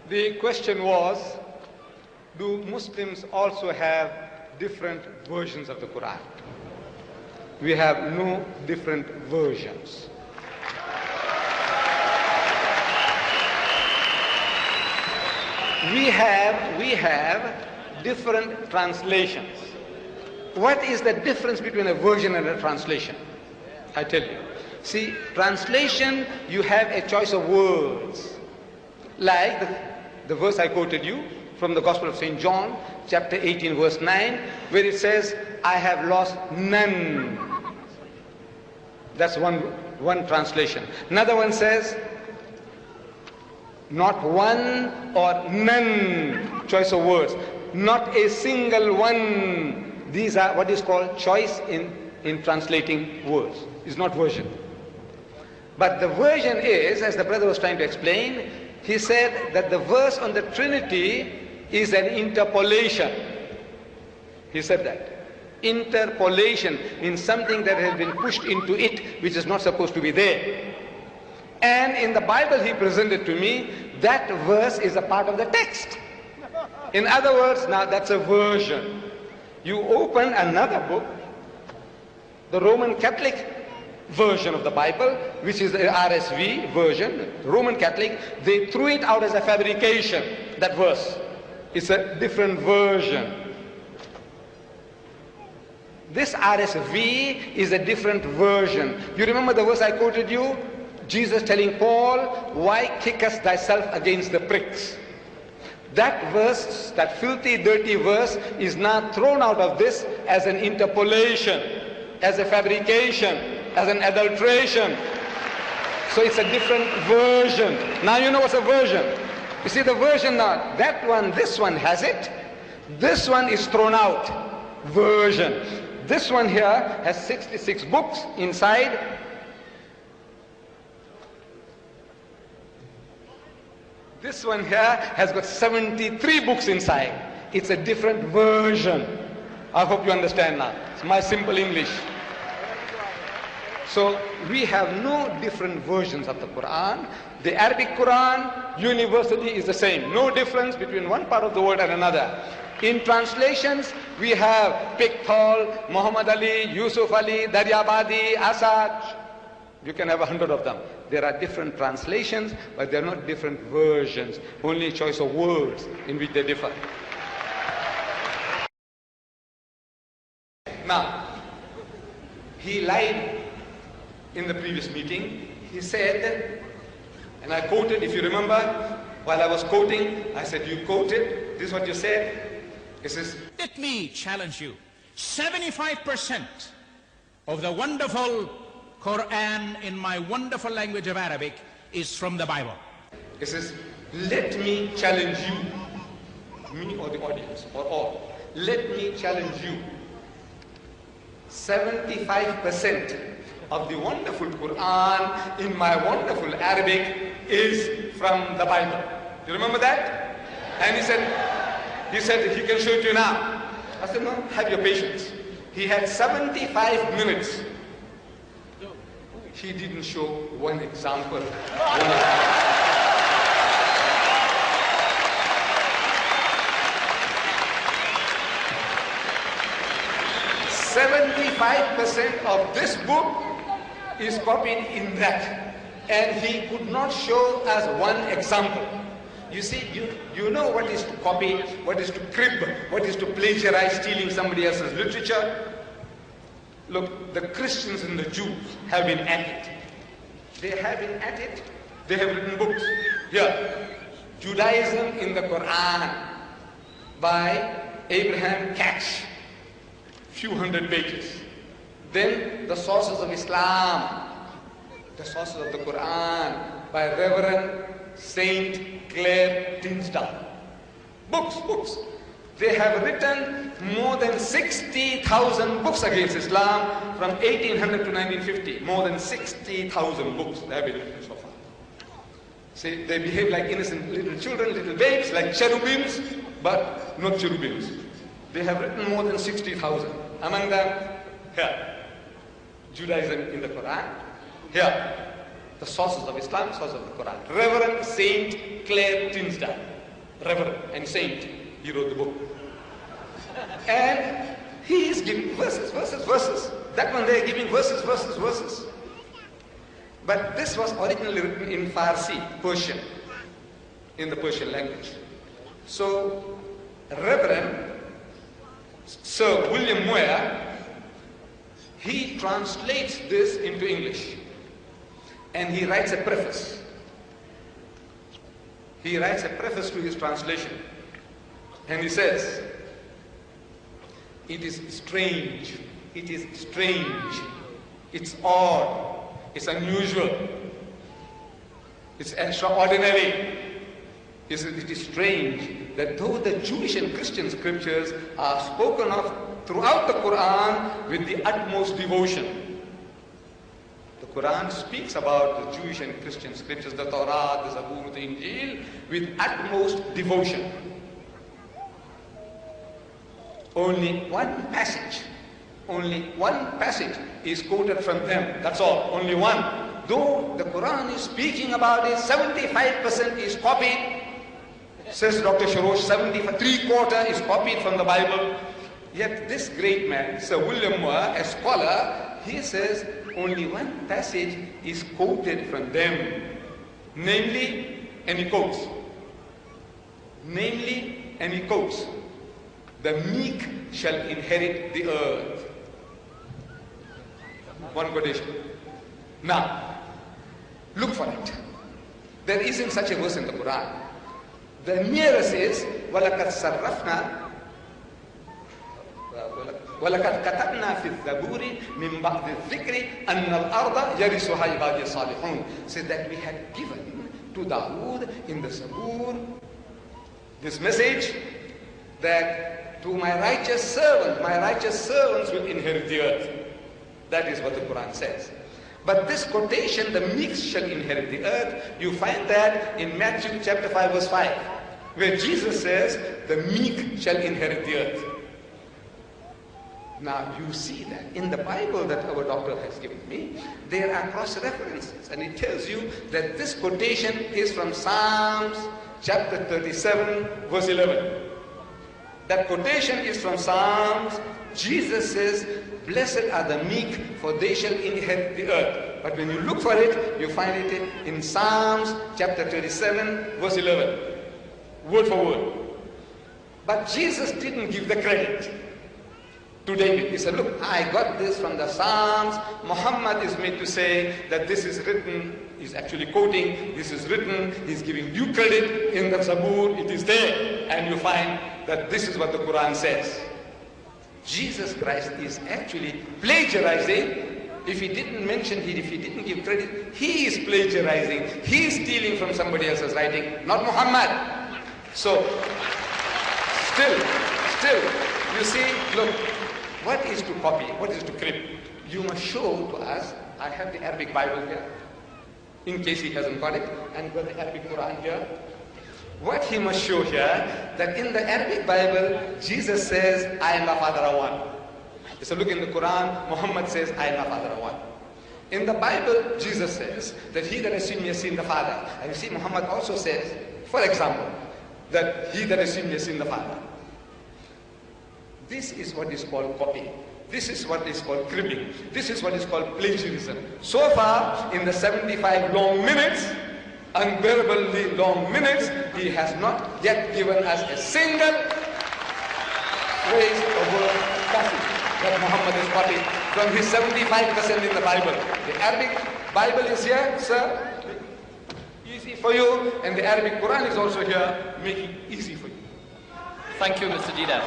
The question was, do Muslims also have different versions of the Quran? We have no different versions. We have different translations. What is the difference between a version and a translation? I tell you. See, translation, you have a choice of words. Like the verse I quoted you from the Gospel of St. John, chapter 18, verse 9, where it says, I have lost none. That's one translation. Another one says, not one or none. Choice of words. Not a single one. These are what is called choice in translating words. It's not version. But the version is, as the brother was trying to explain, he said that the verse on the Trinity is an interpolation. He said that. Interpolation in something that has been pushed into it, which is not supposed to be there. And in the Bible he presented to me, that verse is a part of the text. In other words, now that's a version. You open another book, the Roman Catholic version of the Bible, which is the RSV version, Roman Catholic, they threw it out as a fabrication, that verse. It's a different version. This RSV is a different version. You remember the verse I quoted you? Jesus telling Paul, why kickest thyself against the pricks? That verse, that filthy, dirty verse, is now thrown out of this as an interpolation, as a fabrication, as an adulteration. So it's a different version. Now you know what's a version. You see the version now, that one, this one has it. This one is thrown out. Version. This one here has 66 books inside. This one here has got 73 books inside. It's a different version. I hope you understand now. It's my simple English. So we have no different versions of the Quran. The Arabic Quran, universally is the same. No difference between one part of the world and another. In translations, we have Pickthall, Muhammad Ali, Yusuf Ali, Daryabadi, Asad. You can have 100 of them. There are different translations, but they are not different versions. Only choice of words in which they differ. Now, he lied in the previous meeting. He said, and I quoted, if you remember, while I was quoting, I said, you quoted, this is what you said. It says, let me challenge you. 75% of the wonderful Quran in my wonderful language of Arabic is from the Bible. It says, let me challenge you, me or the audience, or all. Let me challenge you. 75% of the wonderful Quran in my wonderful Arabic is from the Bible. You remember that? And he said he can show it to you now. I said, no, have your patience. He had 75 minutes. He didn't show one example. 75% of this book is copied in that. And he could not show us one example. You see, you know what is to copy, what is to crib, what is to plagiarize, stealing somebody else's literature. Look, the Christians and the Jews have been at it. They have been at it. They have written books. Here, Judaism in the Quran by Abraham Katz, few hundred pages. Then the sources of Islam, the sources of the Quran by Reverend Saint Clair Tinsdale. Books. They have written more than 60,000 books against Islam from 1800 to 1950. More than 60,000 books they have been written so far. See, they behave like innocent little children, little babes, like cherubims, but not cherubims. They have written more than 60,000. Among them, here, Judaism in the Quran. Here, the sources of Islam, sources of the Quran. Reverend Saint Clair Tinsdale. reverend and saint. He wrote the book. And he is giving verses. That one they are giving verses. But this was originally written in Farsi, Persian, in the Persian language. So, Reverend Sir William Moyer, he translates this into English. And he writes a preface. He writes a preface to his translation. And he says, it is strange, it's odd, it's unusual, it's extraordinary. It is strange that though the Jewish and Christian scriptures are spoken of throughout the Quran with the utmost devotion. The Quran speaks about the Jewish and Christian scriptures, the Torah, the Zabur, the Injil, with utmost devotion. Only one passage is quoted from them. That's all, only one. Though the Quran is speaking about it, 75% is copied. Says Dr. Sharosh, 3/4 is copied from the Bible. Yet this great man, Sir William Moore, a scholar, he says only one passage is quoted from them. Namely, and he quotes, the meek shall inherit the earth. One quotation. Now, look for it. There isn't such a verse in the Quran. The nearest is وَلَقَدْ صَرَّفْنَا وَلَقَدْ كَتَبْنَا فِي الزَّبُورِ مِنْ بَعْدِ الذِّكْرِ أَنَّ الْأَرْضَ يَرِثُهَا عِبَادِيَ الصَّالِحُونَ. Said that we had given to Dawood in the Zabur this message that to my righteous servants will inherit the earth. That is what the Quran says. But this quotation, the meek shall inherit the earth, you find that in Matthew chapter 5 verse 5, where Jesus says, the meek shall inherit the earth. Now you see that in the Bible that our doctor has given me, there are cross-references, and it tells you that this quotation is from Psalms chapter 37 verse 11. That quotation is from Psalms. Jesus says, blessed are the meek, for they shall inherit the earth. But when you look for it, you find it in Psalms chapter 37 verse 11. Word for word. But Jesus didn't give the credit to David. He said, look, I got this from the Psalms. Muhammad is made to say that this is written. He's actually quoting, this is written. He's giving due credit in the Zabur. It is there. And you find that this is what the Quran says. Jesus Christ is actually plagiarizing. If he didn't mention it, if he didn't give credit, he is plagiarizing. He is stealing from somebody else's writing, not Muhammad. So, still, you see, look, what is to copy? What is to crib? You must show to us. I have the Arabic Bible here, in case he hasn't got it, and got the Arabic Quran here. What he must show here, that in the Arabic Bible, Jesus says, I and my Father are one. So look in the Quran, Muhammad says, I and my Father are one. In the Bible, Jesus says that he that has seen me has seen the Father. And you see, Muhammad also says, for example, that he that has seen me has seen the Father. This is what is called copying. This is what is called cribbing. This is what is called plagiarism. So far, in the 75 long minutes, unbearably long minutes, he has not yet given us a single phrase or word passage that Muhammad is copied from his 75% in the Bible. The Arabic Bible is here, sir, easy for you, and the Arabic Quran is also here, making it easy for you. Thank you, Mr. Deedat.